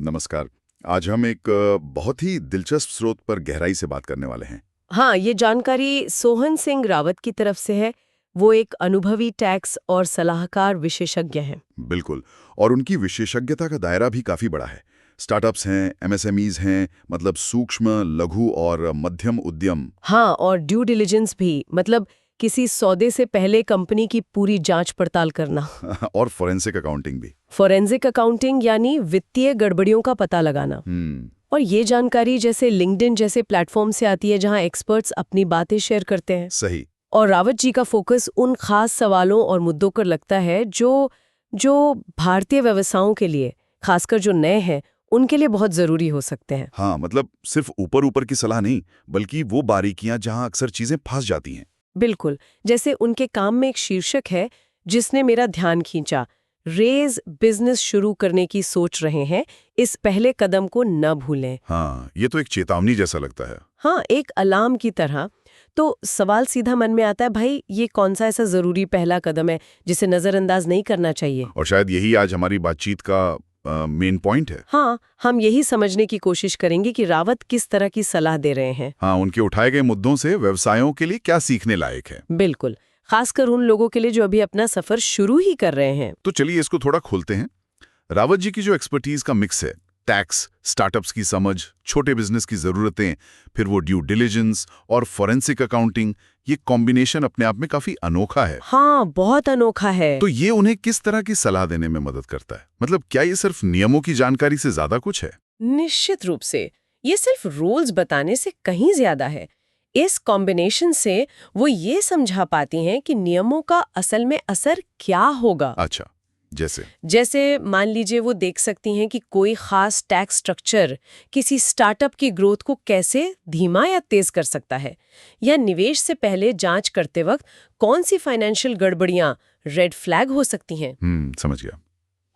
नमस्कार। आज हम एक बहुत ही दिलचस्प स्रोत पर गहराई से बात करने वाले हैं। हाँ, ये जानकारी सोहन सिंह रावत की तरफ से है। वो एक अनुभवी टैक्स और सलाहकार विशेषज्ञ हैं। बिल्कुल। और उनकी विशेषज्ञता का दायरा भी काफी बड़ा है। स्टार्टअप्स हैं, एमएसएमईज हैं, मतलब सूक्ष्म, लघु और मध्यम उद्यम। हाँ, और ड्यू डिलिजेंस भी, मतलब किसी सौदे से पहले कंपनी की पूरी जांच पड़ताल करना। और फोरेंसिक अकाउंटिंग भी। फोरेंसिक अकाउंटिंग यानी वित्तीय गड़बड़ियों का पता लगाना। और ये जानकारी जैसे लिंक्डइन जैसे प्लेटफॉर्म से आती है जहां एक्सपर्ट्स अपनी बातें शेयर करते हैं। सही। और रावत जी का फोकस उन खास सवालों और मुद्दों पर लगता है जो भारतीय व्यवसायों के लिए, खासकर जो नए हैं, उनके लिए बहुत जरूरी हो सकते हैं। हाँ, मतलब सिर्फ ऊपर ऊपर की सलाह नहीं, बल्कि वो बारीकियां जहां अक्सर चीजें फंस जाती हैं। बिल्कुल। जैसे उनके काम में एक शीर्षक है जिसने मेरा ध्यान खींचा, रेज बिजनेस शुरू करने की सोच रहे हैं, इस पहले कदम को न भूलें। हाँ, ये तो एक चेतावनी जैसा लगता है। हाँ, एक अलार्म की तरह। तो सवाल सीधा मन में आता है, भाई ये कौन सा ऐसा जरूरी पहला कदम है जिसे नजरअंदाज नहीं करना चाहिए? और शायद यही आज हमारी बातचीत का मेन पॉइंट है। हाँ, हम यही समझने की कोशिश करेंगे कि रावत किस तरह की सलाह दे रहे हैं। हाँ, उनके उठाए गए मुद्दों से व्यवसायों के लिए क्या सीखने लायक है। बिल्कुल, खासकर उन लोगों के लिए जो अभी अपना सफर शुरू ही कर रहे हैं। तो चलिए इसको थोड़ा खोलते हैं। रावत जी की जो एक्सपर्टीज का मिक्स है, टैक्स, स्टार्टअप्स की समझ, छोटे बिजनेस की जरूरतें, फिर वो ड्यू डिलिजेंस और फोरेंसिक अकाउंटिंग, ये कॉम्बिनेशन अपने आप में काफी अनोखा है। हाँ, बहुत अनोखा है। तो ये उन्हें किस तरह की सलाह देने में मदद करता है? मतलब क्या ये सिर्फ नियमों की जानकारी से ज्यादा कुछ है? निश्चित रूप से ये सिर्फ रूल्स बताने से कहीं ज्यादा है। इस कॉम्बिनेशन से वो ये समझा पाती हैं कि नियमों का असल में असर क्या होगा। अच्छा, जैसे मान लीजिए वो देख सकती हैं कि कोई खास टैक्स स्ट्रक्चर किसी स्टार्टअप की ग्रोथ को कैसे धीमा या तेज कर सकता है, या निवेश से पहले जांच करते वक्त कौन सी फाइनेंशियल गड़बड़ियां रेड फ्लैग हो सकती हैं। समझ गया।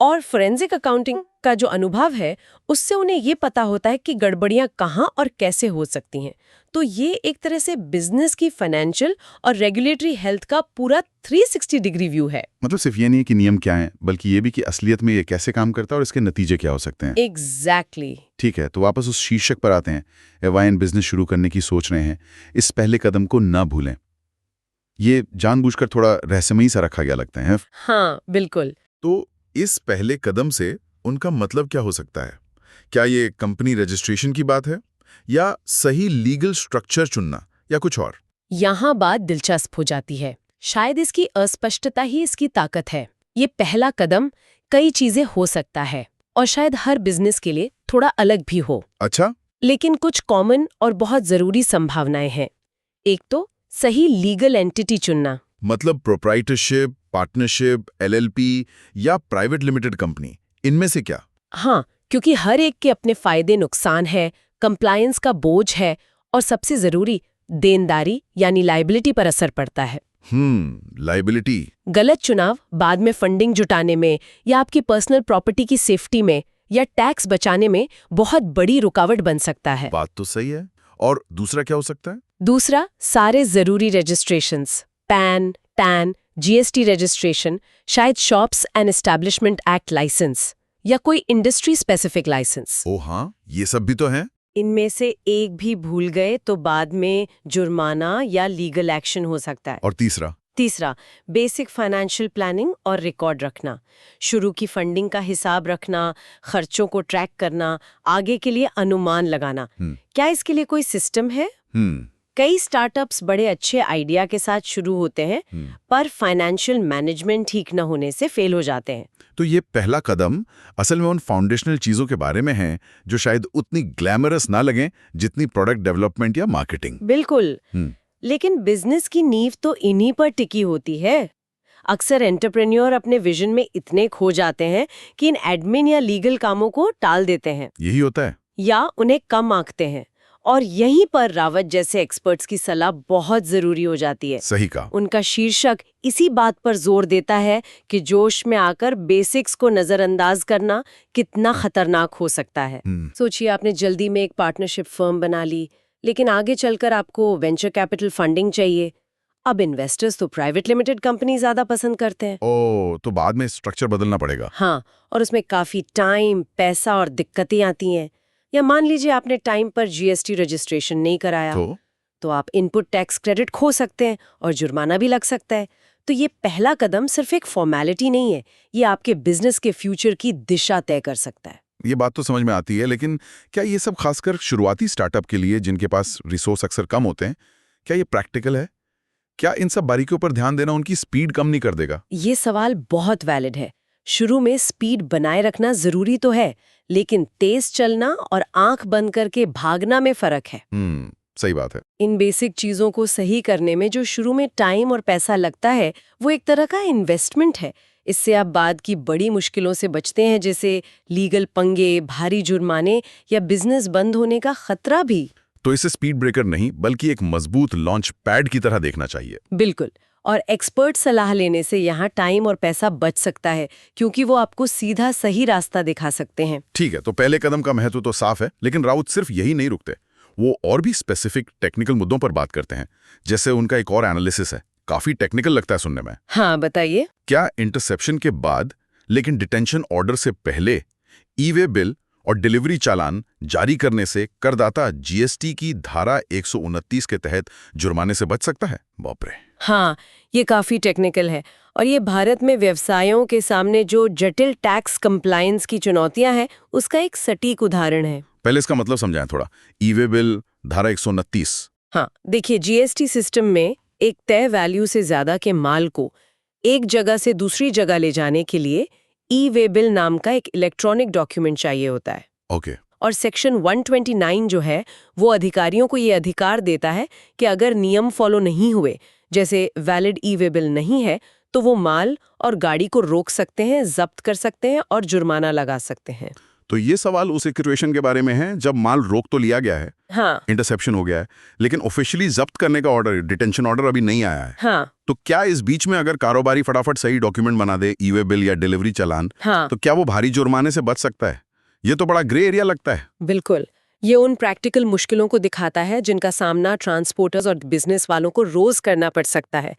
और फोरेंसिक अकाउंटिंग का जो अनुभव है उससे उन्हें ये पता होता है कि गड़बड़ियां कहाँ और कैसे हो सकती हैं। तो ये एक तरह से बिजनेस की फाइनेंशियल और रेगुलेटरी हेल्थ का पूरा 360 डिग्री व्यू है। मतलब सिर्फ ये नहीं कि नियम क्या है, बल्कि ये भी कि असलियत में ये कैसे काम करता है और इसके नतीजे क्या हो सकते हैं। एग्जैक्टली। ठीक है, तो वापस उस शीर्षक पर आते हैं। एवाइन बिजनेस शुरू करने की सोच रहे हैं, इस पहले कदम को ना भूलें। ये जानबूझकर थोड़ा रहस्यमयी सा रखा गया लगता है। हाँ, बिल्कुल। तो इस पहले कदम से उनका मतलब क्या हो सकता है? क्या ये कंपनी रजिस्ट्रेशन की बात है, या सही लीगल स्ट्रक्चर चुनना, या कुछ और? यहाँ बात दिलचस्प हो जाती है। शायद इसकी अस्पष्टता ही इसकी ताकत है। ये पहला कदम कई चीजें हो सकता है और शायद हर बिजनेस के लिए थोड़ा अलग भी हो। अच्छा। लेकिन कुछ कॉमन और बहुत जरूरी संभावनाएं हैं। एक तो सही लीगल एंटिटी चुनना, मतलब प्रोप्राइटरशिप, पार्टनरशिप, एलएलपी या प्राइवेट लिमिटेड कंपनी, इनमें से क्या? हाँ, क्योंकि हर एक के अपने फायदे नुकसान है, कंप्लायंस का बोझ है और सबसे जरूरी देनदारी यानी लायबिलिटी पर असर पड़ता है। लायबिलिटी। गलत चुनाव बाद में फंडिंग जुटाने में या आपकी पर्सनल प्रॉपर्टी की सेफ्टी में या टैक्स बचाने में बहुत बड़ी रुकावट बन सकता है। बात तो सही है। और दूसरा क्या हो सकता है? दूसरा, सारे जरूरी registrations, PAN, TAN, GST registration, शायद shops and establishment act licence या कोई इंडस्ट्री स्पेसिफिक लाइसेंस। ओ हाँ, ये सब भी तो है। इनमें से एक भी भूल गए तो बाद में जुर्माना या लीगल एक्शन हो सकता है। और तीसरा, बेसिक फाइनेंशियल प्लानिंग और रिकॉर्ड रखना, शुरू की फंडिंग का हिसाब रखना, खर्चों को ट्रैक करना, आगे के लिए अनुमान लगाना। क्या इसके लिए कोई सिस्टम है? कई स्टार्टअप्स बड़े अच्छे आइडिया के साथ शुरू होते हैं, पर फाइनेंशियल मैनेजमेंट ठीक न होने से फेल हो जाते हैं। तो ये पहला कदम असल में उन फाउंडेशनल चीजों के बारे में है जो शायद उतनी ग्लैमरस ना लगें जितनी प्रोडक्ट डेवलपमेंट या मार्केटिंग। बिल्कुल। लेकिन बिजनेस की नींव तो इन्हीं पर टिकी होती है। अक्सर एंटरप्रेन्योर अपने विजन में इतने खो जाते हैं कि इन एडमिन या लीगल कामों को टाल देते हैं, यही होता है, या उन्हें कम आंकते हैं। और यहीं पर रावत जैसे एक्सपर्ट्स की सलाह बहुत जरूरी हो जाती है। सही कहा। उनका शीर्षक इसी बात पर जोर देता है कि जोश में आकर बेसिक्स को नजरअंदाज करना कितना खतरनाक हो सकता है। सोचिए, आपने जल्दी में एक पार्टनरशिप फर्म बना ली, लेकिन आगे चलकर आपको वेंचर कैपिटल फंडिंग चाहिए। अब इन्वेस्टर्स तो प्राइवेट लिमिटेड कंपनी ज्यादा पसंद करते हैं। तो बाद में स्ट्रक्चर बदलना पड़ेगा। हाँ, और उसमें काफी टाइम, पैसा और दिक्कतें आती हैं। या मान लीजिए आपने टाइम पर जीएसटी रजिस्ट्रेशन नहीं कराया, तो आप इनपुट टैक्स क्रेडिट खो सकते हैं और जुर्माना भी लग सकता है। तो ये पहला कदम सिर्फ एक फॉर्मेलिटी नहीं है, ये आपके बिजनेस के फ्यूचर की दिशा तय कर सकता है। ये बात तो समझ में आती है, लेकिन क्या ये सब खासकर शुरुआती स्टार्टअप के लिए जिनके पास रिसोर्स अक्सर कम होते हैं, क्या ये प्रैक्टिकल है? क्या इन सब बारीकियों पर ध्यान देना उनकी स्पीड कम नहीं कर देगा? ये सवाल बहुत वैलिड है। शुरू में स्पीड बनाए रखना जरूरी तो है, लेकिन तेज चलना और आंख बंद करके भागना में फर्क है। सही बात है। इन बेसिक चीजों को सही करने में जो शुरू में टाइम और पैसा लगता है, वो एक तरह का इन्वेस्टमेंट है। इससे आप बाद की बड़ी मुश्किलों से बचते हैं, जैसे लीगल पंगे, भारी जुर्माने या बिजनेस बंद होने का खतरा भी। तो इसे स्पीड ब्रेकर नहीं बल्कि एक मजबूत लॉन्च पैड की तरह देखना चाहिए। बिल्कुल, और एक्सपर्ट सलाह लेने से यहाँ टाइम और पैसा बच सकता है, क्योंकि वो आपको सीधा सही रास्ता दिखा सकते हैं। ठीक है, तो पहले कदम का महत्व तो साफ है, लेकिन राउत सिर्फ यही नहीं रुकते। वो और भी स्पेसिफिक टेक्निकल मुद्दों पर बात करते हैं, जैसे उनका एक और एनालिसिस है, काफी टेक्निकल लगता है सुनने में। हाँ, बताइए। क्या इंटरसेप्शन के बाद लेकिन डिटेंशन ऑर्डर से पहले ई-वे बिल और डिलीवरी चालान जारी करने से करदाता जीएसटी की धारा 129 के तहत जुर्माने से बच सकता है? बाप रे। हाँ, ये काफी टेक्निकल है, और ये भारत में व्यवसायों के सामने जो जटिल टैक्स कंप्लायंस की चुनौतियां हैं, उसका एक सटीक उदाहरण है। पहले इसका मतलब समझाएं थोड़ा। ई-वे बिल, धारा 129। हाँ, देखिए, जीएसटी सिस्टम में एक तय वैल्यू से ज्यादा के माल को एक जगह से दूसरी जगह ले जाने के लिए ई-वे बिल नाम का एक इलेक्ट्रॉनिक डॉक्यूमेंट चाहिए होता है। ओके। और सेक्शन 129 जो है, वो अधिकारियों को ये अधिकार देता है कि अगर नियम फॉलो नहीं हुए, जैसे वैलिड ई-वे बिल नहीं है, तो वो माल और गाड़ी को रोक सकते हैं, जब्त कर सकते हैं और जुर्माना लगा सकते हैं। तो ये सवाल उस सिचुएशन के बारे में है जब माल रोक तो लिया गया है, हाँ, इंटरसेप्शन हो गया है, लेकिन ऑफिशियली जब्त करने का ऑर्डर, डिटेंशन ऑर्डर अभी नहीं आया है। हाँ, तो क्या इस बीच में अगर कारोबारी फटाफट सही डॉक्यूमेंट बना दे, ई-वे बिल या डिलीवरी चालान, हाँ, तो क्या वो भारी जुर्माने से बच सकता है? ये तो बड़ा ग्रे एरिया लगता है। बिल्कुल। ये उन प्रैक्टिकल मुश्किलों को दिखाता है जिनका सामना ट्रांसपोर्टर्स और बिजनेस वालों को रोज करना पड़ सकता है।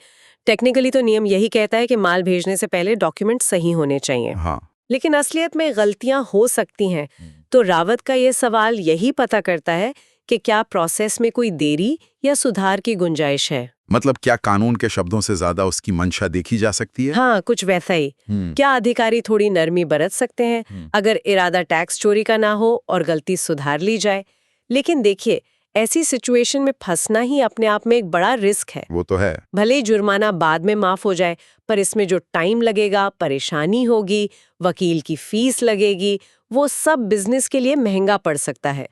टेक्निकली तो नियम यही कहता है कि माल भेजने से पहले डॉक्यूमेंट सही होने चाहिए, हाँ, लेकिन असलियत में गलतियां हो सकती हैं। तो रावत का ये सवाल यही पता करता है कि क्या प्रोसेस में कोई देरी या सुधार की गुंजाइश है। मतलब क्या कानून के शब्दों से ज्यादा उसकी मंशा देखी जा सकती है? हाँ, कुछ वैसा ही। क्या अधिकारी थोड़ी नरमी बरत सकते हैं अगर इरादा टैक्स चोरी का ना हो और गलती सुधार ली जाए? लेकिन देखिए, ऐसी सिचुएशन में फंसना ही अपने आप में एक बड़ा रिस्क है। वो तो है। भले ही जुर्माना बाद में माफ हो जाए, पर इसमें जो टाइम लगेगा, परेशानी होगी, वकील की फीस लगेगी, वो सब बिजनेस के लिए महंगा पड़ सकता है।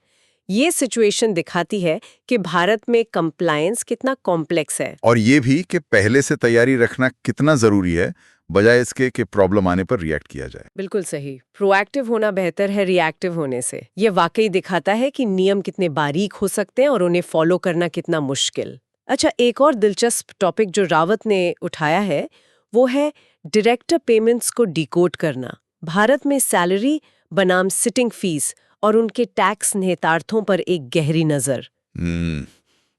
ये सिचुएशन दिखाती है कि भारत में कंप्लायंस कितना कॉम्प्लेक्स है, और ये भी कि पहले से तैयारी रखना कितना जरूरी है, बजाय इसके कि प्रॉब्लम आने पर रिएक्ट किया जाए। बिल्कुल सही। प्रोएक्टिव होना बेहतर है रिएक्टिव होने से। ये वाकई दिखाता है कि नियम कितने बारीक हो सकते हैं और उन्हें फॉलो करना कितना मुश्किल। अच्छा, एक और दिलचस्प टॉपिक जो रावत ने उठाया है, वो है डायरेक्टर पेमेंट्स को डिकोड करना। भारत में सैलरी बनाम सिटिंग फीस और उनके टैक्स निहितार्थों पर एक गहरी नजर।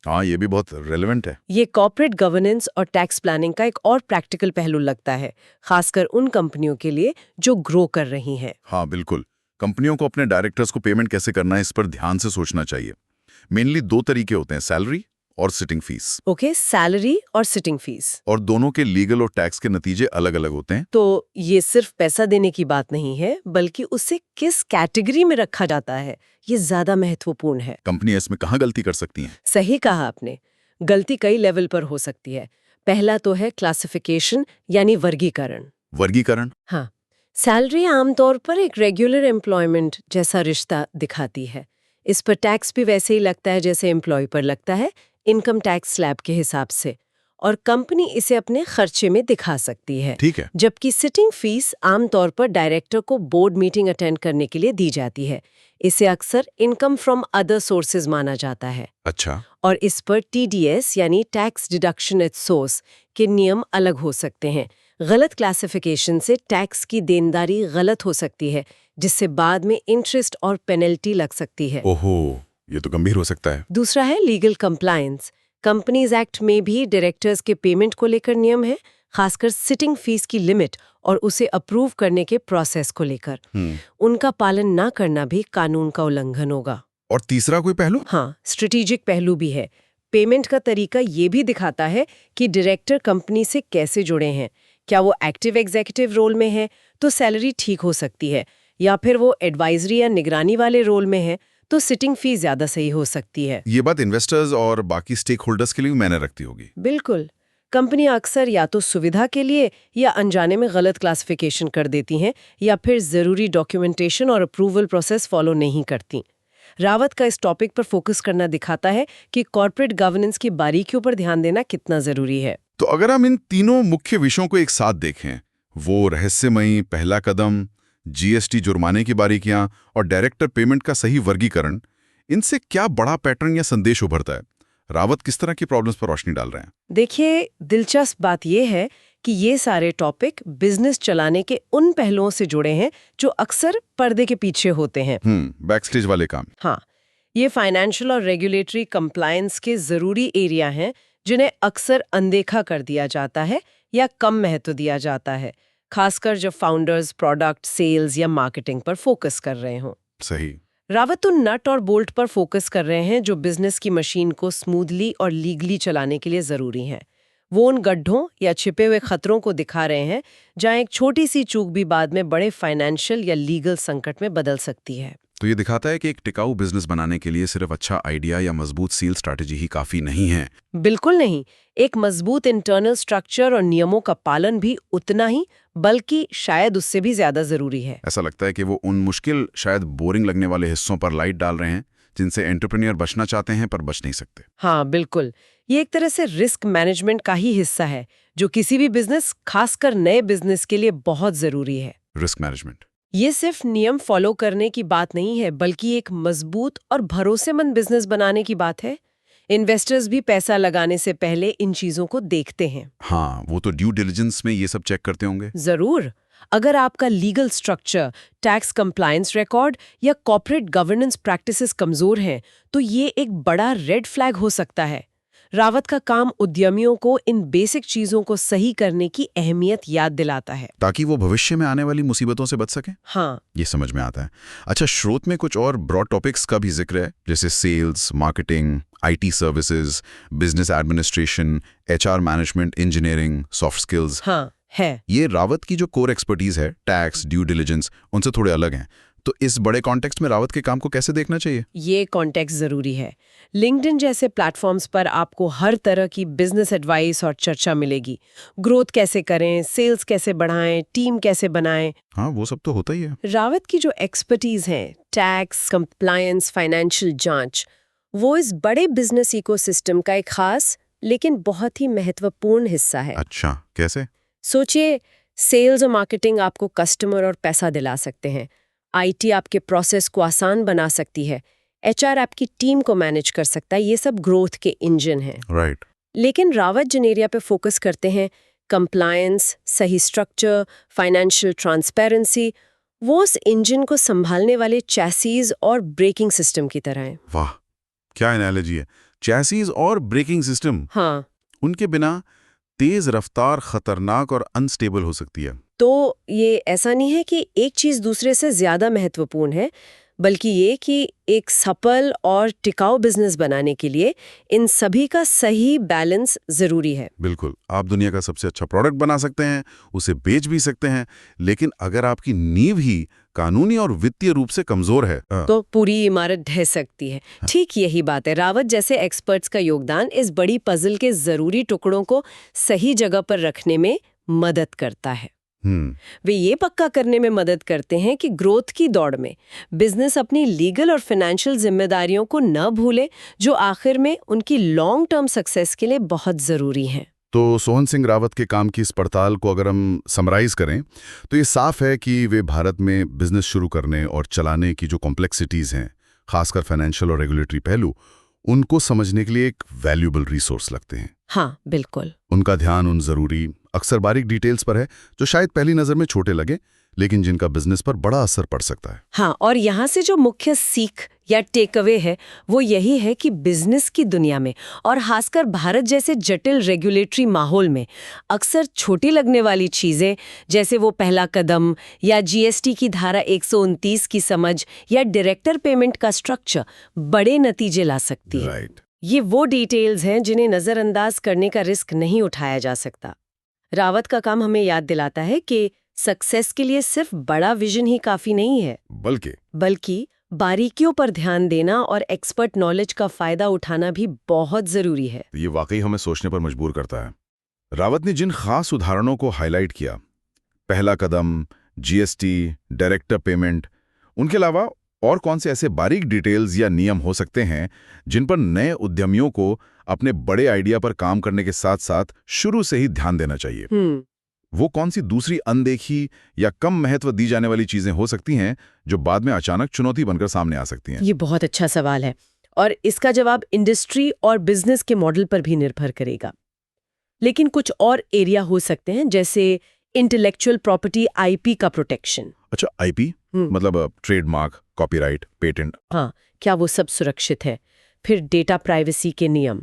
हाँ, ये भी बहुत रेलेवेंट है। ये कॉर्पोरेट गवर्नेंस और टैक्स प्लानिंग का एक और प्रैक्टिकल पहलू लगता है, खासकर उन कंपनियों के लिए जो ग्रो कर रही हैं। हाँ, बिल्कुल। कंपनियों को अपने डायरेक्टर्स को पेमेंट कैसे करना है, इस पर ध्यान से सोचना चाहिए। मेनली 2 तरीके होते हैं, सैलरी और सिटिंग फीस। ओके, सैलरी और सिटिंग फीस। और दोनों के लीगल और टैक्स के नतीजे अलग अलग होते हैं। तो ये सिर्फ पैसा देने की बात नहीं है, बल्कि उसे किस कैटेगरी में रखा जाता है, ये ज्यादा महत्वपूर्ण है। कंपनी इसमें कहाँ गलती कर सकती हैं? सही कहा आपने। गलती कई लेवल पर हो सकती है। पहला तो है क्लासिफिकेशन, यानी वर्गीकरण। वर्गीकरण? हाँ, सैलरी आमतौर पर एक रेगुलर एम्प्लॉयमेंट जैसा रिश्ता दिखाती है। इस पर टैक्स भी वैसे ही लगता है जैसे एम्प्लॉय पर लगता है, इनकम टैक्स स्लैब के हिसाब से, और कंपनी इसे अपने खर्चे में दिखा सकती है। ठीक है। जबकि सिटिंग फीस आमतौर पर डायरेक्टर को बोर्ड मीटिंग अटेंड करने के लिए दी जाती है। इसे अक्सर इनकम फ्रॉम अदर सोर्सेज माना जाता है। अच्छा। और इस पर टीडीएस यानी टैक्स डिडक्शन एट सोर्स के नियम अलग हो सकते हैं। गलत क्लासिफिकेशन से टैक्स की देनदारी गलत हो सकती है, जिससे बाद में इंटरेस्ट और पेनल्टी लग सकती है। ओहो, ये तो गंभीर हो सकता है। दूसरा है लीगल कंप्लायंस, कंपनीज एक्ट में भी डायरेक्टर्स के पेमेंट को लेकर नियम है, खासकर सिटिंग फीस की लिमिट और उसे अप्रूव करने के प्रोसेस को लेकर। उनका पालन ना करना भी कानून का उल्लंघन होगा। और तीसरा कोई पहलू? हाँ, स्ट्रेटेजिक पहलू भी है। पेमेंट का तरीका ये भी दिखाता है कि डायरेक्टर कंपनी से कैसे जुड़े हैं। क्या वो एक्टिव एग्जीक्यूटिव रोल में है तो सैलरी ठीक हो सकती है, या फिर वो एडवाइजरी या निगरानी वाले रोल में है तो सिटिंग फी ज्यादा सही हो सकती है। ये बात इन्वेस्टर्स और बाकी स्टेक होल्डर्स के लिए भी मायने रखती होगी। बिल्कुल। कंपनियां अक्सर या तो सुविधा के लिए या अनजाने में गलत क्लासिफिकेशन कर देती हैं, या फिर जरूरी डॉक्यूमेंटेशन और अप्रूवल प्रोसेस फॉलो नहीं करती। रावत का इस टॉपिक पर फोकस करना दिखाता है कि कॉर्पोरेट गवर्नेंस की बारीकियों पर ध्यान देना कितना जरूरी है। तो अगर हम इन तीनों मुख्य विषयों को एक साथ देखें, वो रहस्यमयी पहला कदम, जीएसटी जुर्माने की बारीकियां और डायरेक्टर पेमेंट का सही वर्गीकरण, इनसे क्या बड़ा पैटर्न या संदेश उभरता है? रावत किस तरह की प्रॉब्लम्स पर रोशनी डाल रहे हैं? देखिए, दिलचस्प बात यह है कि ये सारे टॉपिक बिजनेस चलाने के उन पहलुओं से जुड़े हैं जो अक्सर पर्दे के पीछे होते हैं। बैकस्टेज वाले काम। हाँ, ये फाइनेंशियल और रेगुलेटरी कंप्लायंस के जरूरी एरिया हैं जिन्हें अक्सर अनदेखा कर दिया जाता है या कम महत्व दिया जाता है, खासकर जब फाउंडर्स प्रोडक्ट, सेल्स या मार्केटिंग पर फोकस कर रहे हों। सही। रावत उन नट और बोल्ट पर फोकस कर रहे हैं जो बिजनेस की मशीन को स्मूथली और लीगली चलाने के लिए जरूरी हैं। वो उन गड्ढों या छिपे हुए खतरों को दिखा रहे हैं जहां एक छोटी सी चूक भी बाद में बड़े फाइनेंशियल या लीगल संकट में बदल सकती है। तो ये दिखाता है कि एक टिकाऊ बिजनेस बनाने के लिए सिर्फ अच्छा आइडिया या मजबूत सेल स्ट्रैटेजी ही काफी नहीं है। बिल्कुल नहीं। एक मजबूत इंटरनल स्ट्रक्चर और नियमों का पालन भी उतना ही, बल्कि शायद उससे भी ज्यादा जरूरी है। ऐसा लगता है कि वो उन मुश्किल, शायद बोरिंग लगने वाले हिस्सों पर लाइट डाल रहे हैं जिनसे एंटरप्रेन्योर बचना चाहते हैं पर बच नहीं सकते। हाँ, बिल्कुल। ये एक तरह से रिस्क मैनेजमेंट का ही हिस्सा है जो किसी भी बिजनेस, खासकर नए बिजनेस के लिए बहुत जरूरी है। Risk management. ये सिर्फ नियम फॉलो करने की बात नहीं है, बल्कि एक मजबूत और भरोसेमंद बिजनेस बनाने की बात है। इन्वेस्टर्स भी पैसा लगाने से पहले इन चीजों को देखते हैं। हाँ, वो तो ड्यू डिलिजेंस में ये सब चेक करते होंगे। जरूर। अगर आपका legal structure, tax compliance record या कॉर्पोरेट गवर्नेंस प्रैक्टिसेस कमजोर हैं, तो ये एक बड़ा रेड फ्लैग हो सकता है। रावत का काम उद्यमियों को इन बेसिक चीजों को सही करने की अहमियत याद दिलाता है, ताकि वो भविष्य में आने वाली मुसीबतों से बच सके। हाँ, ये समझ में आता है। अच्छा, स्रोत में कुछ और ब्रॉड टॉपिक्स का भी जिक्र है, जैसे sales, marketing, IT services, business administration, HR management, engineering, soft skills. हाँ है। ये रावत की जो कोर एक्सपर्टीज है, टैक्स, ड्यू डिलिजेंस, उनसे थोड़े अलग हैं। तो इस बड़े कॉन्टेक्स्ट में रावत के काम को कैसे देखना चाहिए? ये कॉन्टेक्स्ट जरूरी है। लिंक्डइन जैसे प्लेटफॉर्म्स पर आपको हर तरह की बिजनेस एडवाइस और चर्चा मिलेगी। ग्रोथ कैसे करें, सेल्स कैसे बढ़ाएं, टीम कैसे बनाएं। हाँ, वो सब तो होता ही है। रावत की जो एक्सपर्टीज है, टैक्स, कंप्लायंस, फाइनेंशियल जांच, वो इस बड़े बिजनेस इकोसिस्टम का एक खास लेकिन बहुत ही महत्वपूर्ण हिस्सा है। अच्छा, कैसे? सोचिए, सेल्स और मार्केटिंग आपको कस्टमर और पैसा दिला सकते हैं। आईटी आपके प्रोसेस को आसान बना सकती है। एचआर आपकी टीम को मैनेज कर सकता है। ये सब ग्रोथ के इंजन हैं। राइट। लेकिन रावत जिन एरिया पे फोकस करते हैं, कंप्लायंस, सही स्ट्रक्चर, फाइनेंशियल ट्रांसपेरेंसी, वो उस इंजन को संभालने वाले चैसीज और ब्रेकिंग सिस्टम की तरह हैं। वाह, क्या एनालॉजी है। चैसीज और ब्रेकिंग सिस्टम। हाँ, उनके बिना तेज रफ्तार खतरनाक और अनस्टेबल हो सकती है। तो ये ऐसा नहीं है कि एक चीज दूसरे से ज्यादा महत्वपूर्ण है, बल्कि ये कि एक सफल और टिकाऊ बिजनेस बनाने के लिए इन सभी का सही बैलेंस जरूरी है। बिल्कुल। आप दुनिया का सबसे अच्छा प्रोडक्ट बना सकते हैं, उसे बेच भी सकते हैं, लेकिन अगर आपकी नींव ही कानूनी और वित्तीय रूप से कमजोर है तो पूरी इमारत ढह सकती है। ठीक यही बात है। रावत जैसे एक्सपर्ट्स का योगदान इस बड़ी पजल के जरूरी टुकड़ों को सही जगह पर रखने में मदद करता है। वे ये पक्का करने में मदद करते हैं कि ग्रोथ की दौड़ में बिजनेस अपनी लीगल और फाइनेंशियल जिम्मेदारियों को न भूले, जो आखिर में उनकी लॉन्ग टर्म सक्सेस के लिए बहुत जरूरी हैं। तो सोहन सिंह रावत के काम की इस पड़ताल को अगर हम समराइज करें तो ये साफ है कि वे भारत में बिजनेस शुरू करने और चलाने की जो कॉम्प्लेक्सिटीज़ हैं, खासकर फाइनेंशियल और रेगुलेटरी पहलू, उनको समझने के लिए एक वैल्यूएबल रिसोर्स लगते हैं। हाँ, बिल्कुल। उनका ध्यान उन जरूरी, अक्सर बारीक डिटेल्स पर है जो शायद पहली नज़र में छोटे लगे, लेकिन जिनका बिजनेस पर बड़ा असर पड़ सकता है। हाँ, और यहाँ से जो मुख्य सीख या टेक अवे है वो यही है कि बिजनेस की दुनिया में और खासकर भारत जैसे जटिल रेगुलेटरी माहौल में अक्सर छोटी लगने वाली चीजें जैसे वो पहला कदम या जीएसटी की धारा 129 की समझ या डायरेक्टर पेमेंट का स्ट्रक्चर बड़े नतीजे ला सकती है। राइट। ये वो डिटेल्स हैं जिन्हें नजरअंदाज करने का रिस्क नहीं उठाया जा सकता। रावत का काम हमें याद दिलाता है कि सक्सेस के लिए सिर्फ बड़ा विजन ही काफी नहीं है, बल्कि बारीकियों पर ध्यान देना और एक्सपर्ट नॉलेज का फायदा उठाना भी बहुत जरूरी है। ये वाकई हमें सोचने पर मजबूर करता है। रावत ने जिन खास उदाहरणों को हाईलाइट किया, पहला कदम, जीएसटी, डायरेक्टर पेमेंट, उनके अलावा और कौन से ऐसे बारीक डिटेल्स या नियम हो सकते हैं जिन पर नए उद्यमियों को अपने बड़े आइडिया पर काम करने के साथ साथ शुरू से ही ध्यान देना चाहिए? वो कौन सी दूसरी अनदेखी या कम महत्व दी जाने वाली चीजें हो सकती हैं जो बाद में अचानक चुनौती बनकर सामने आ सकती हैं? ये बहुत अच्छा सवाल है और इसका जवाब इंडस्ट्री और बिजनेस के मॉडल पर भी निर्भर करेगा। लेकिन कुछ और एरिया हो सकते हैं जैसे इंटेलेक्चुअल प्रॉपर्टी आईपी का प्रोटेक्शन। अच्छा, आईपी मतलब ट्रेडमार्क, कॉपीराइट, पेटेंट। हाँ, क्या वो सब सुरक्षित है? फिर डेटा प्राइवेसी के नियम,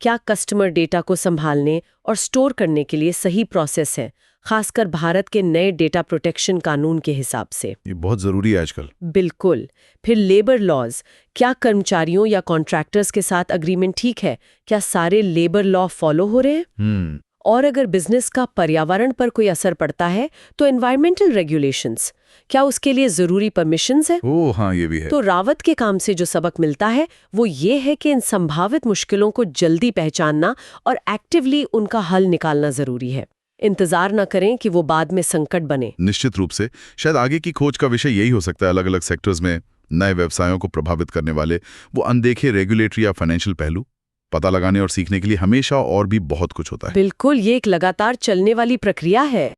क्या कस्टमर डेटा को संभालने और स्टोर करने के लिए सही प्रोसेस है, खासकर भारत के नए डेटा प्रोटेक्शन कानून के हिसाब से? ये बहुत जरूरी है आजकल। बिल्कुल। फिर लेबर लॉज, क्या कर्मचारियों या कॉन्ट्रैक्टर्स के साथ अग्रीमेंट ठीक है? क्या सारे लेबर लॉ फॉलो हो रहे हैं? और अगर बिजनेस का पर्यावरण पर कोई असर पड़ता है तो एनवायरमेंटल रेगुलेशंस, क्या उसके लिए जरूरी परमिशंस है? ओह हाँ, ये भी है। तो रावत के काम से जो सबक मिलता है वो ये है कि इन संभावित मुश्किलों को जल्दी पहचानना और एक्टिवली उनका हल निकालना जरूरी है। इंतजार न करें कि वो बाद में संकट बने। निश्चित रूप से शायद आगे की खोज का विषय यही हो सकता है, अलग अलग सेक्टर्स में नए व्यवसायों को प्रभावित करने वाले वो अनदेखे रेगुलेटरी या फाइनेंशियल पहलू पता लगाने और सीखने के लिए हमेशा और भी बहुत कुछ होता है। बिल्कुल, ये एक लगातार चलने वाली प्रक्रिया है।